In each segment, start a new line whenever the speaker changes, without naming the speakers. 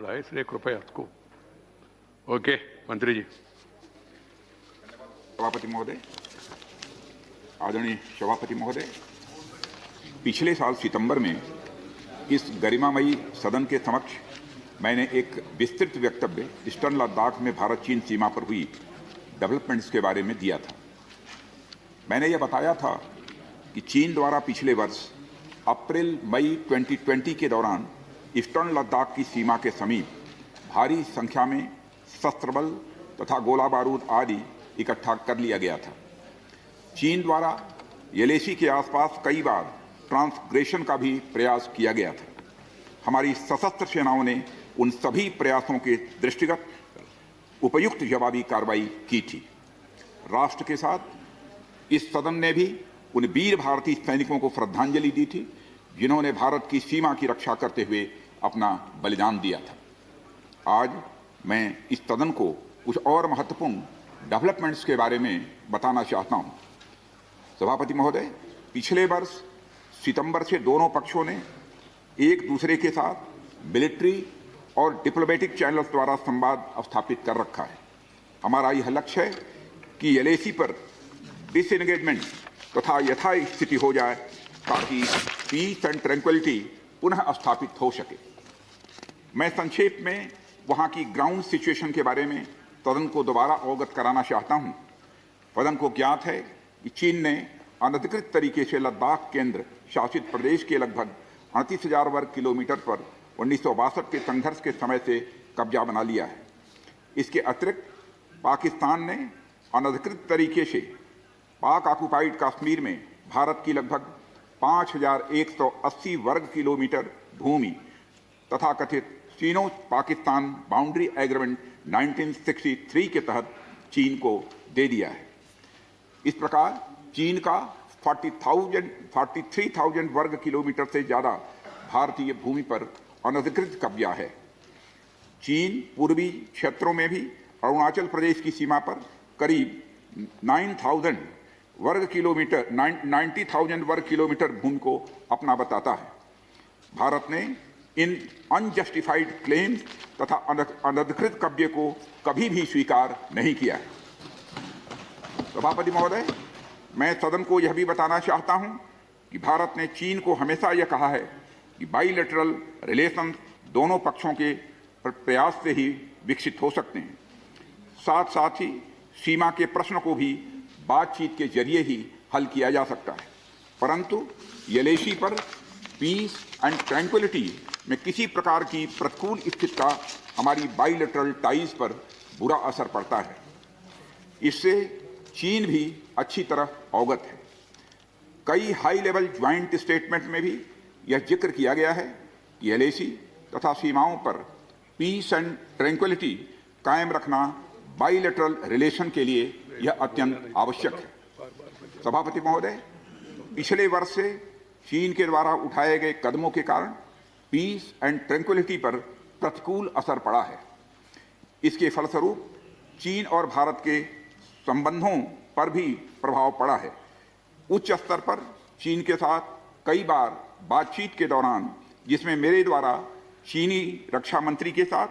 मामला है, इसलिए कृपया आपको। ओके, मंत्री जी।
सभापति महोदय, आदरणीय सभापति महोदय, पिछले साल सितंबर में इस गरिमामयी सदन के समक्ष मैंने एक विस्तृत वक्तव्य ईस्टर्न लद्दाख में भारत चीन सीमा पर हुई डेवलपमेंट्स के बारे में दिया था। मैंने यह बताया था कि चीन द्वारा पिछले वर्ष अप्रैल मई 2020 के दौरान ईस्टर्न लद्दाख की सीमा के समीप भारी संख्या में शस्त्र बल तथा गोला बारूद आदि इकट्ठा कर लिया गया था। चीन द्वारा येलेसी के आसपास कई बार ट्रांसग्रेशन का भी प्रयास किया गया था। हमारी सशस्त्र सेनाओं ने उन सभी प्रयासों के दृष्टिगत उपयुक्त जवाबी कार्रवाई की थी। राष्ट्र के साथ इस सदन ने भी उन वीर भारतीय सैनिकों को श्रद्धांजलि दी थी जिन्होंने भारत की सीमा की रक्षा करते हुए अपना बलिदान दिया था। आज मैं इस सदन को कुछ और महत्वपूर्ण डेवलपमेंट्स के बारे में बताना चाहता हूं। सभापति महोदय, पिछले वर्ष सितंबर से दोनों पक्षों ने एक दूसरे के साथ मिलिट्री और डिप्लोमेटिक चैनल्स द्वारा संवाद स्थापित कर रखा है। हमारा यह लक्ष्य है कि येलेसी पर डिसएंगेजमेंट तथा यथास्थिति हो जाए ताकि पीस एंड ट्रैंक्विलिटी पुनः स्थापित हो सके। मैं संक्षेप में वहां की ग्राउंड सिचुएशन के बारे में सदन को दोबारा अवगत कराना चाहता हूं। सदन को ज्ञात है कि चीन ने अनधिकृत तरीके से लद्दाख केंद्र शासित प्रदेश के लगभग 38,000 वर्ग किलोमीटर पर 1962 के संघर्ष के समय से कब्जा बना लिया है। इसके अतिरिक्त पाकिस्तान ने अनधिकृत तरीके से पाक ऑक्युपाइड कश्मीर में भारत की लगभग 5,180 वर्ग किलोमीटर भूमि तथा कथित चीनो पाकिस्तान बाउंड्री एग्रीमेंट 1963 के तहत चीन को दे दिया है। इस प्रकार चीन का 43,000 वर्ग किलोमीटर से ज़्यादा भारतीय भूमि पर अनधिकृत कब्जा है। चीन पूर्वी क्षेत्रों में भी अरुणाचल प्रदेश की सीमा पर करीब 90,000 वर्ग किलोमीटर 90,000 वर्ग किलोमीटर भूमि को अपना बताता है। भारत ने इन अनजस्टिफाइड क्लेम्स तथा अनधिकृत कब्जे को कभी भी स्वीकार नहीं किया है। सभापति महोदय, मैं सदन को यह भी बताना चाहता हूं कि भारत ने चीन को हमेशा यह कहा है कि बाइलेटरल रिलेशन दोनों पक्षों के प्रयास से ही विकसित हो सकते हैं। साथ साथ ही सीमा के प्रश्न को भी बातचीत के जरिए ही हल किया जा सकता है, परंतु येलेसी पर पीस एंड ट्रैंक्विलिटी में किसी प्रकार की प्रतिकूल स्थिति का हमारी बाइलेटरल टाइज पर बुरा असर पड़ता है। इससे चीन भी अच्छी तरह अवगत है। कई हाई लेवल ज्वाइंट स्टेटमेंट में भी यह जिक्र किया गया है कि येलेसी तथा सीमाओं पर पीस एंड ट्रैंक्विलिटी कायम रखना बाइलेटरल रिलेशन के लिए यह अत्यंत आवश्यक है। सभापति महोदय, पिछले वर्ष से चीन के द्वारा उठाए गए कदमों के कारण पीस एंड ट्रैंक्विलिटी पर प्रतिकूल असर पड़ा है। इसके फलस्वरूप चीन और भारत के संबंधों पर भी प्रभाव पड़ा है। उच्च स्तर पर चीन के साथ कई बार बातचीत के दौरान, जिसमें मेरे द्वारा चीनी रक्षा मंत्री के साथ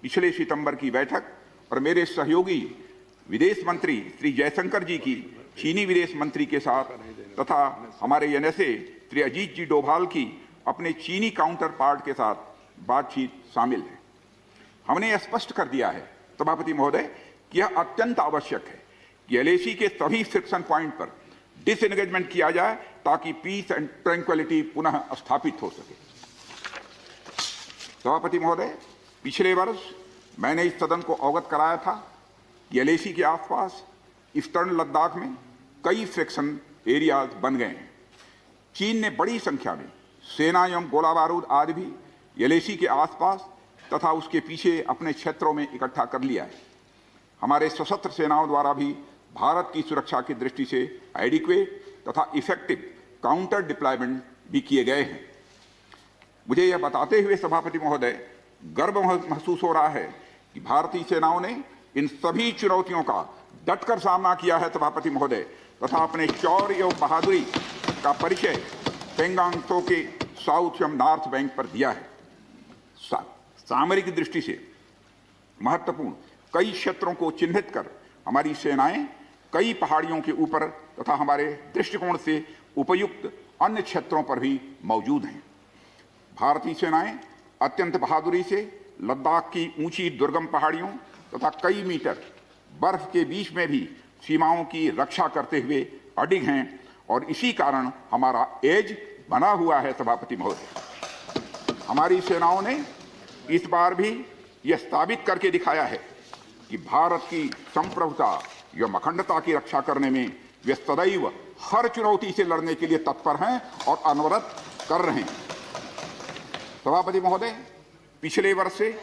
पिछले सितंबर की बैठक और मेरे सहयोगी विदेश मंत्री श्री जयशंकर जी की चीनी विदेश मंत्री के साथ तथा हमारे एनएसए श्री अजीत जी डोभाल की अपने चीनी काउंटर पार्ट के साथ बातचीत शामिल है। हमने यह स्पष्ट कर दिया है सभापति महोदय कि यह अत्यंत आवश्यक है कि येलेसी के सभी फ्रिक्शन पॉइंट पर डिसएंगेजमेंट किया जाए ताकि पीस एंड ट्रैंक्विलिटी पुनः स्थापित हो सके। सभापति महोदय, पिछले वर्ष मैंने इस सदन को अवगत कराया था कि येलेसी के आसपास ईस्टर्न लद्दाख में कई फ्रिक्शन एरियाज बन गए हैं। चीन ने बड़ी संख्या में सेना एवं गोला बारूद आदि भी येलेसी के आसपास तथा उसके पीछे अपने क्षेत्रों में इकट्ठा कर लिया है। हमारे सशस्त्र सेनाओं द्वारा भी भारत की सुरक्षा की दृष्टि से एडिक्वेट तथा इफेक्टिव काउंटर डिप्लॉयमेंट भी किए गए हैं। मुझे यह बताते हुए सभापति महोदय गर्व महसूस हो रहा है कि भारतीय सेनाओं ने इन सभी चुनौतियों का डटकर सामना किया है सभापति महोदय, तथा अपने शौर्य एवं बहादुरी का परिचय पेंगांग त्सो के साउथ एवं नॉर्थ बैंक पर दिया है। सामरिक दृष्टि से महत्वपूर्ण कई क्षेत्रों को चिन्हित कर हमारी सेनाएं कई पहाड़ियों के ऊपर तथा हमारे दृष्टिकोण से उपयुक्त अन्य क्षेत्रों पर भी मौजूद हैं। भारतीय सेनाएं अत्यंत बहादुरी से लद्दाख की ऊंची दुर्गम पहाड़ियों तथा कई मीटर बर्फ के बीच में भी सीमाओं की रक्षा करते हुए अडिग हैं और इसी कारण हमारा एज बना हुआ है। सभापति महोदय, हमारी सेनाओं ने इस बार भी यह साबित करके दिखाया है कि भारत की संप्रभुता एवं अखंडता की रक्षा करने में वे सदैव हर चुनौती से लड़ने के लिए तत्पर हैं और अनवरत कर रहे हैं। सभापति महोदय, पिछले वर्ष से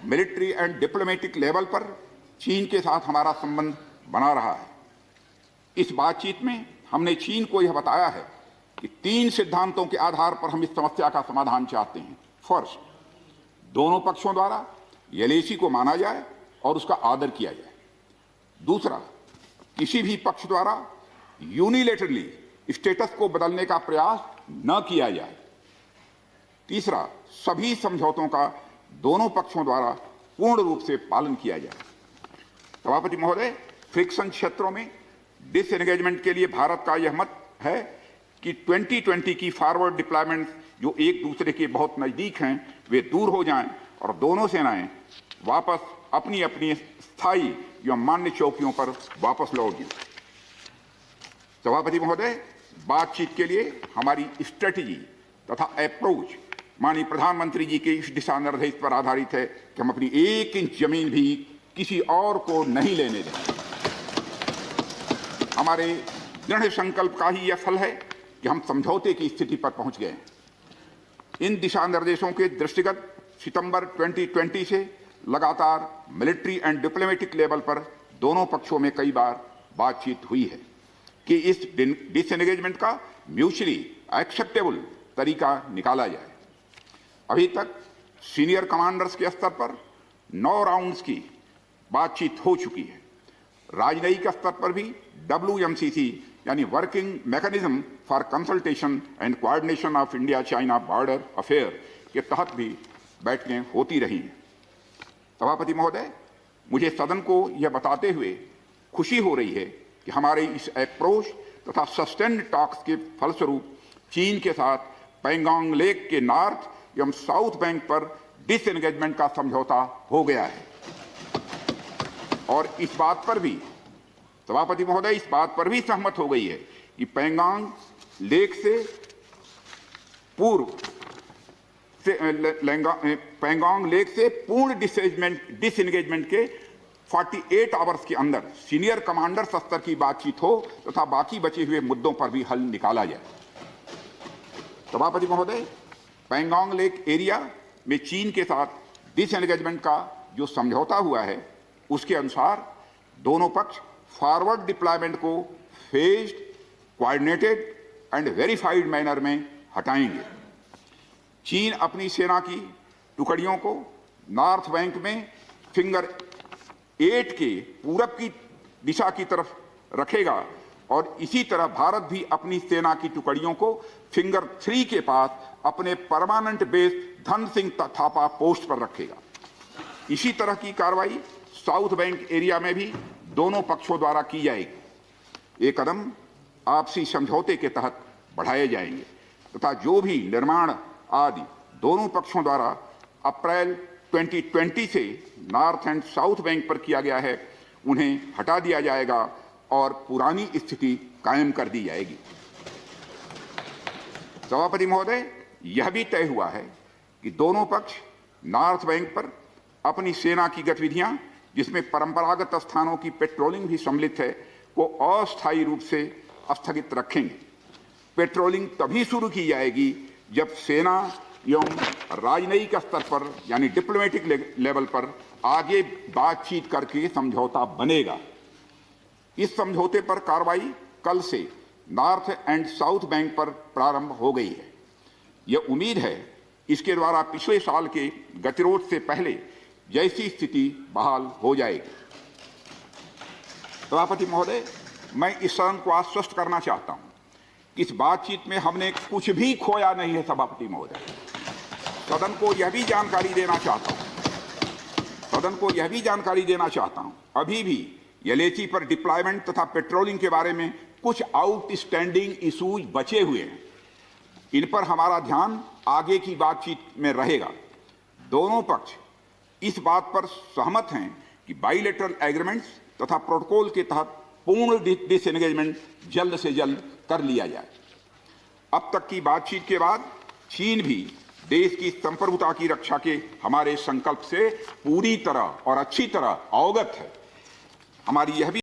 मिलिट्री एंड डिप्लोमेटिक लेवल पर चीन के साथ हमारा संबंध बना रहा है। इस बातचीत में हमने चीन को यह बताया है कि 3 सिद्धांतों के आधार पर हम इस समस्या का समाधान चाहते हैं। फर्स्ट, दोनों पक्षों द्वारा एलएसी को माना जाए और उसका आदर किया जाए। दूसरा, किसी भी पक्ष द्वारा यूनिलेटरली स्टेटस को बदलने का प्रयास न किया जाए। तीसरा, सभी समझौतों का दोनों पक्षों द्वारा पूर्ण रूप से पालन किया जाए। सभापति महोदय, फ्रिक्शन क्षेत्रों में डिसएंगेजमेंट के लिए भारत का यह मत है कि 2020 की फॉरवर्ड डिप्लॉयमेंट जो एक दूसरे के बहुत नजदीक हैं वे दूर हो जाएं और दोनों सेनाएं वापस अपनी अपनी स्थायी एवं मान्य चौकियों पर वापस लौट जाएं। सभापति महोदय, बातचीत के लिए हमारी स्ट्रेटेजी तथा अप्रोच माननीय प्रधानमंत्री जी के इस दिशा निर्देश पर आधारित है कि हम अपनी 1 इंच जमीन भी किसी और को नहीं लेने दें। हमारे दृढ़ संकल्प का ही यह फल है कि हम समझौते की स्थिति पर पहुंच गए हैं। इन दिशा निर्देशों के दृष्टिगत सितंबर 2020 से लगातार मिलिट्री एंड डिप्लोमेटिक लेवल पर दोनों पक्षों में कई बार बातचीत हुई है कि इस डिसएंगेजमेंट का म्यूचुअली एक्सेप्टेबल तरीका निकाला जाए। अभी तक सीनियर कमांडर्स के स्तर पर 9 राउंड्स की बातचीत हो चुकी है। राजनयिक स्तर पर भी WMCC यानी working mechanism for consultation and coordination of India China border affair के तहत भी बैठकें होती रही हैं। सभापति महोदय, मुझे सदन को यह बताते हुए खुशी हो रही है कि हमारे इस अप्रोच तथा सस्टेन्ड टॉक्स के फलस्वरूप चीन के साथ पैंगोंग लेक के नॉर्थ एवं साउथ बैंक पर डिसएंगेजमेंट का समझौता हो गया है। और इस बात पर भी सभापति महोदय इस बात पर भी सहमत हो गई है कि पैंगोंग लेक से पूर्व से पैंगोंग लेक से पूर्ण डिसएंगेजमेंट के 48 आवर्स के अंदर सीनियर कमांडर स्तर की बातचीत हो तथा बाकी बचे हुए मुद्दों पर भी हल निकाला जाए। सभापति महोदय, पैंगोंग लेक एरिया में चीन के साथ डिसएंगेजमेंट का जो समझौता हुआ है उसके अनुसार दोनों पक्ष फॉरवर्ड डिप्लॉयमेंट को phased, coordinated and verified manner में हटाएंगे। चीन अपनी सेना की टुकड़ियों को नॉर्थ बैंक में फिंगर 8 के पूरब की दिशा की तरफ रखेगा और इसी तरह भारत भी अपनी सेना की टुकड़ियों को फिंगर 3 के पास अपने permanent base Dhan Singh Thapa post पर रखेगा। इसी तरह की कार्रवाई साउथ बैंक एरिया में भी दोनों पक्षों द्वारा की जाएगी। ये कदम आपसी समझौते के तहत बढ़ाए जाएंगे तथा जो भी निर्माण आदि दोनों पक्षों द्वारा अप्रैल 2020 से नॉर्थ एंड साउथ बैंक पर किया गया है उन्हें हटा दिया जाएगा और पुरानी स्थिति कायम कर दी जाएगी। सभापति महोदय, यह भी तय हुआ है कि दोनों पक्ष नॉर्थ बैंक पर अपनी सेना की गतिविधियां जिसमें परंपरागत स्थानों की पेट्रोलिंग भी सम्मिलित है को अस्थायी रूप से स्थगित रखेंगे। पेट्रोलिंग तभी शुरू की जाएगी जब सेना एवं राजनयिक स्तर पर यानी डिप्लोमेटिक लेवल पर आगे बातचीत करके समझौता बनेगा। इस समझौते पर कार्रवाई कल से नॉर्थ एंड साउथ बैंक पर प्रारंभ हो गई है। यह उम्मीद है इसके द्वारा पिछले साल के गतिरोध से पहले जैसी स्थिति बहाल हो जाएगी। सभापति महोदय, मैं इस सदन को आश्वस्त करना चाहता हूं कि इस बातचीत में हमने कुछ भी खोया नहीं है। सभापति महोदय, सदन को यह भी जानकारी देना चाहता हूं सदन को यह भी जानकारी देना चाहता हूं, अभी भी एलएसी पर डिप्लॉयमेंट तथा पेट्रोलिंग के बारे में कुछ आउटस्टैंडिंग इश्यूज बचे हुए हैं। इन पर हमारा ध्यान आगे की बातचीत में रहेगा। दोनों पक्ष इस बात पर सहमत हैं कि बाइलेटरल एग्रीमेंट्स तथा प्रोटोकॉल के तहत पूर्ण डिसएंगेजमेंट जल्द से जल्द कर लिया जाए। अब तक की बातचीत के बाद चीन भी देश की संप्रभुता की रक्षा के हमारे संकल्प से पूरी तरह और अच्छी तरह अवगत है। हमारी यह भी